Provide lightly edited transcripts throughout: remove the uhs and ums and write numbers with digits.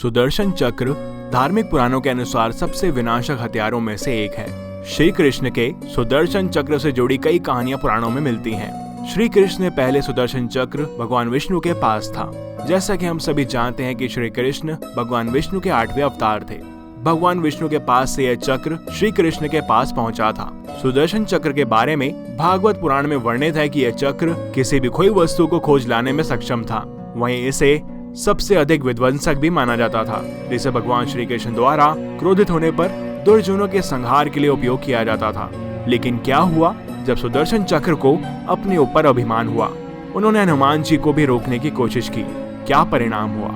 सुदर्शन चक्र धार्मिक पुराणों के अनुसार सबसे विनाशक हथियारों में से एक है। श्री कृष्ण के सुदर्शन चक्र से जुड़ी कई कहानियां पुराणों में मिलती हैं। श्री कृष्ण ने पहले सुदर्शन चक्र भगवान विष्णु के पास था। जैसा कि हम सभी जानते हैं कि श्री कृष्ण भगवान विष्णु के 8वें अवतार थे। भगवान विष्णु के पास से यह चक्र श्री कृष्ण के पास पहुंचा था। सुदर्शन चक्र के बारे में भागवत पुराण में वर्णित है कि यह चक्र किसी भी खोई वस्तु को खोज लाने में सक्षम था। वहीं इसे सबसे अधिक विध्वंसक भी माना जाता था, जिसे भगवान श्री कृष्ण द्वारा क्रोधित होने पर दुर्जनों के संहार के लिए उपयोग किया जाता था। लेकिन क्या हुआ जब सुदर्शन चक्र को अपने ऊपर अभिमान हुआ? उन्होंने हनुमान जी को भी रोकने की कोशिश की। क्या परिणाम हुआ,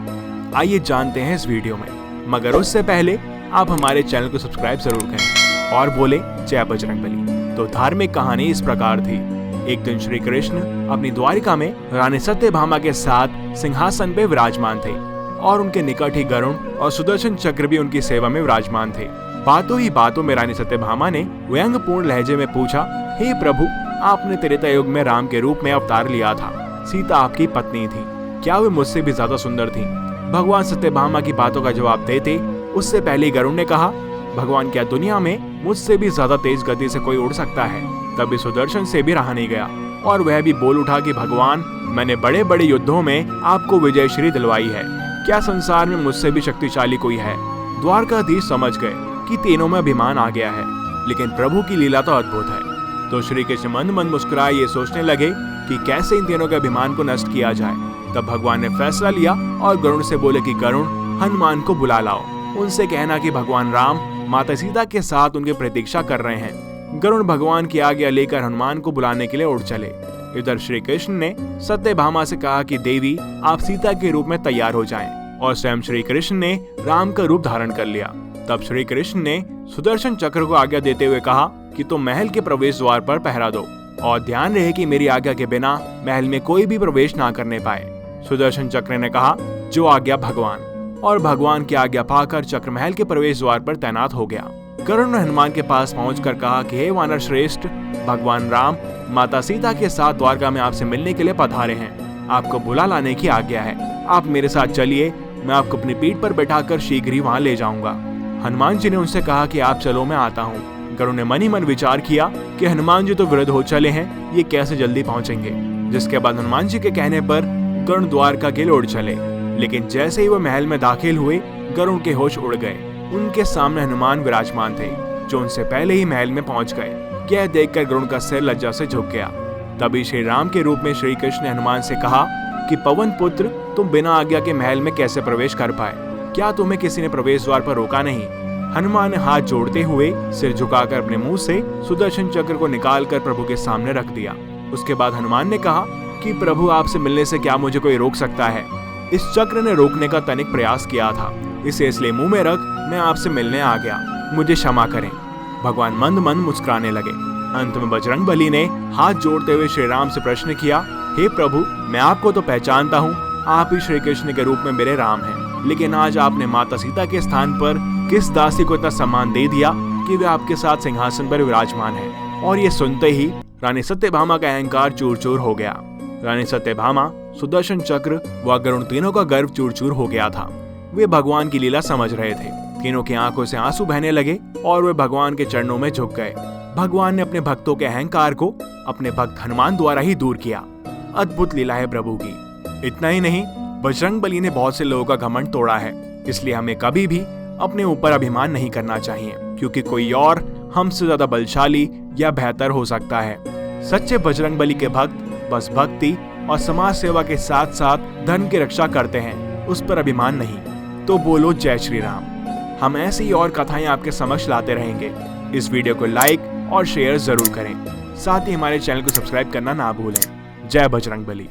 आइए जानते हैं इस वीडियो में। मगर उससे पहले आप हमारे चैनल को सब्सक्राइब जरूर करें और बोले जय बजरंगबली। तो धार्मिक कहानी इस प्रकार थी। एक दिन श्री कृष्ण अपनी द्वारिका में रानी सत्यभामा के साथ सिंहासन पे विराजमान थे और उनके निकट ही गरुण और सुदर्शन चक्र भी उनकी सेवा में विराजमान थे। बातों ही बातों में रानी सत्यभामा ने व्यंग्यपूर्ण लहजे में पूछा, हे प्रभु, आपने त्रेता युग में राम के रूप में अवतार लिया था। सीता आपकी पत्नी थी, क्या वे मुझसे भी ज्यादा सुंदर थी? भगवान सत्यभामा की बातों का जवाब देते उससे पहले गरुण ने कहा, भगवान, क्या दुनिया में मुझसे भी ज्यादा तेज गति से कोई उड़ सकता है? तभी सुदर्शन से भी रहा नहीं गया और वह भी बोल उठा कि भगवान, मैंने बड़े बड़े युद्धों में आपको विजयश्री दिलवाई है, क्या संसार में मुझसे भी शक्तिशाली कोई है? द्वारकाधीश समझ गए कि तीनों में अभिमान आ गया है, लेकिन प्रभु की लीला तो अद्भुत है। तो श्री कृष्ण मंद मंद मुस्कुराए ये सोचने लगे कि कैसे इन तीनों के अभिमान को नष्ट किया जाए। तब भगवान ने फैसला लिया और गरुण से बोले कि गरुण, हनुमान को बुला लाओ, उनसे कहना कि भगवान राम माता सीता के साथ उनकी प्रतीक्षा कर रहे हैं। गरुण भगवान की आज्ञा लेकर हनुमान को बुलाने के लिए उड़ चले। इधर श्री कृष्ण ने सत्यभामा से कहा कि देवी, आप सीता के रूप में तैयार हो जाएं, और स्वयं श्री कृष्ण ने राम का रूप धारण कर लिया। तब श्री कृष्ण ने सुदर्शन चक्र को आज्ञा देते हुए कहा कि तुम महल के प्रवेश द्वार पर पहरा दो और ध्यान रहे कि मेरी आज्ञा के बिना महल में कोई भी प्रवेश ना करने पाए। सुदर्शन चक्र ने कहा, जो आज्ञा भगवान। और भगवान की आज्ञा पाकर चक्र महल के प्रवेश द्वार पर तैनात हो गया। गरुड़ ने हनुमान के पास पहुंचकर कहा कि हे वानर श्रेष्ठ, भगवान राम माता सीता के साथ द्वारका में आपसे मिलने के लिए पधारे हैं। आपको बुला लाने की आज्ञा है। आप मेरे साथ चलिए, मैं आपको अपनी पीठ पर बैठाकर शीघ्र ही वहां ले जाऊंगा। हनुमान जी ने उनसे कहा कि आप चलो, मैं आता हूँ। गरुड़ ने मन ही मन विचार किया कि हनुमान जी तो विरुद्ध हो चले हैं, ये कैसे जल्दी पहुंचेंगे। जिसके बाद हनुमान जी के कहने पर गरुड़ द्वारका के लिए उड़ चले। लेकिन जैसे ही वो महल में दाखिल हुए, गरुड़ के होश उड़ गए। उनके सामने हनुमान विराजमान थे, जो उनसे पहले ही महल में पहुंच गए। यह देखकर गरुड़ का सिर लज्जा से झुक गया। तभी श्री राम के रूप में श्री कृष्ण ने हनुमान से कहा कि पवन पुत्र, तुम बिना आज्ञा के महल में कैसे प्रवेश कर पाए? क्या तुम्हें किसी ने प्रवेश द्वार पर रोका नहीं? हनुमान ने हाथ जोड़ते हुए सिर झुकाकर अपने मुंह से सुदर्शन चक्र को निकालकर प्रभु के सामने रख दिया। उसके बाद हनुमान ने कहा कि प्रभु, आपसे मिलने से क्या मुझे कोई रोक सकता है? इस चक्र ने रोकने का तनिक प्रयास किया था, इसे इसलिए मुंह में रख मैं आपसे मिलने आ गया, मुझे क्षमा करें। भगवान मंद मंद मुस्कुराने लगे। अंत में बजरंगबली ने हाथ जोड़ते हुए श्री राम से प्रश्न किया, हे प्रभु, मैं आपको तो पहचानता हूँ, आप ही श्री कृष्ण के रूप में मेरे राम हैं, लेकिन आज आपने माता सीता के स्थान पर किस दासी को इतना सम्मान दे दिया कि वे आपके साथ सिंहासन पर विराजमान है? और ये सुनते ही रानी सत्यभामा का अहंकार चूर चूर हो गया। रानी सत्यभामा, सुदर्शन चक्र व गरुड़ तीनों का गर्व चूर चूर हो गया था। वे भगवान की लीला समझ रहे थे। तीनों की आंखों से आंसू बहने लगे और वे भगवान के चरणों में झुक गए। भगवान ने अपने भक्तों के अहंकार को अपने भक्त हनुमान द्वारा ही दूर किया। अद्भुत लीला है प्रभु की। इतना ही नहीं, बजरंगबली ने बहुत से लोगों का घमंड तोड़ा है। इसलिए हमें कभी भी अपने ऊपर अभिमान नहीं करना चाहिए, क्योंकि कोई और हमसे ज्यादा बलशाली या बेहतर हो सकता है। सच्चे बजरंगबली के भक्त बस भक्ति और समाज सेवा के साथ साथ धर्म की रक्षा करते हैं, उस पर अभिमान नहीं। तो बोलो जय श्री राम। हम ऐसी और कथाएं आपके समक्ष लाते रहेंगे। इस वीडियो को लाइक और शेयर जरूर करें। साथ ही हमारे चैनल को सब्सक्राइब करना ना भूलें। जय बजरंगबली।